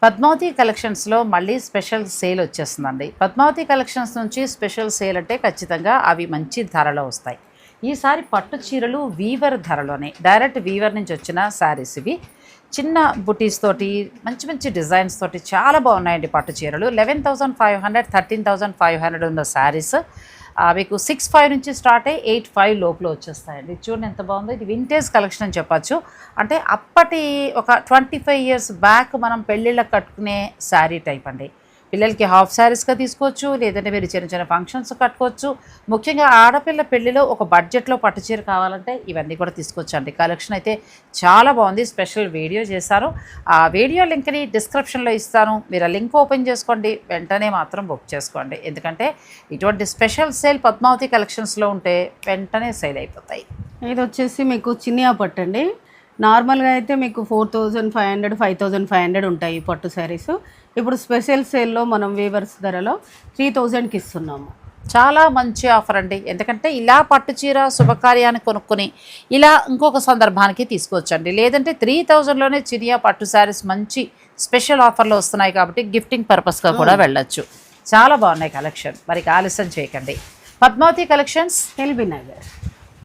పద్మావతి కలెక్షన్స్లో మళ్ళీ special sale వచ్చేస్తుందండి. పద్మావతి కలెక్షన్స్ నుంచి స్పెషల్ సేల్ అంటే ఖచ్చితంగా అవి మంచి ధరలో వస్తాయి. ఈసారి పట్టు చీరలు వీవర్ ధరలోనే, డైరెక్ట్ వీవర్ నుంచి వచ్చిన శారీస్ ఇవి. చిన్న బుటీస్ తోటి మంచి మంచి డిజైన్స్ తోటి చాలా బాగున్నాయండి పట్టు చీరలు. 11,500 13,500 ఉన్న శారీస్ మీకు 6,500 నుంచి స్టార్ట్ అయ్యి 8,500 లోపల వచ్చేస్తాయండి. చూడండి ఎంత బాగుందో. ఇది వింటేజ్ కలెక్షన్ అని చెప్పచ్చు. అంటే అప్పటి ఒక 25 years బ్యాక్ మనం పెళ్ళిళ్ళకి కట్టుకునే శారీ టైప్ అండి. పిల్లలకి హాఫ్ శారీస్గా తీసుకోవచ్చు, లేదంటే మీరు చిన్న చిన్న ఫంక్షన్స్ కట్టుకోవచ్చు. ముఖ్యంగా ఆడపిల్ల పెళ్ళిలో ఒక బడ్జెట్లో పట్టుచీర కావాలంటే ఇవన్నీ కూడా తీసుకోవచ్చు అండి. కలెక్షన్ అయితే చాలా బాగుంది. స్పెషల్ వీడియో చేశాను. ఆ వీడియో లింక్ని డిస్క్రిప్షన్లో ఇస్తాను. మీరు ఆ లింక్ ఓపెన్ చేసుకోండి, వెంటనే మాత్రం బుక్ చేసుకోండి. ఎందుకంటే ఇటువంటి స్పెషల్ సేల్ పద్మావతి కలెక్షన్స్లో ఉంటే వెంటనే సేల్ అయిపోతాయి. ఇది వచ్చేసి మీకు చినియా పట్టు అండి. నార్మల్గా అయితే మీకు 4,500 5,500 ఉంటాయి పట్టు శారీస్. ఇప్పుడు స్పెషల్ సేల్లో మనం వీవర్స్ ధరలో 3,000కి ఇస్తున్నాము. చాలా మంచి ఆఫర్ అండి. ఎందుకంటే ఇలా పట్టు చీర శుభకార్యాన్ని కొనుక్కొని ఇలా ఇంకొక సందర్భానికి తీసుకోవచ్చండి. లేదంటే 3,000లోనే చినియా పట్టు శారీస్ మంచి స్పెషల్ ఆఫర్లో వస్తున్నాయి కాబట్టి గిఫ్టింగ్ పర్పస్గా కూడా వెళ్ళొచ్చు. చాలా బాగున్నాయి కలెక్షన్. మరి ఆలస్యం చేయకండి. పద్మావతి కలెక్షన్స్, ఎల్బీ నగర్.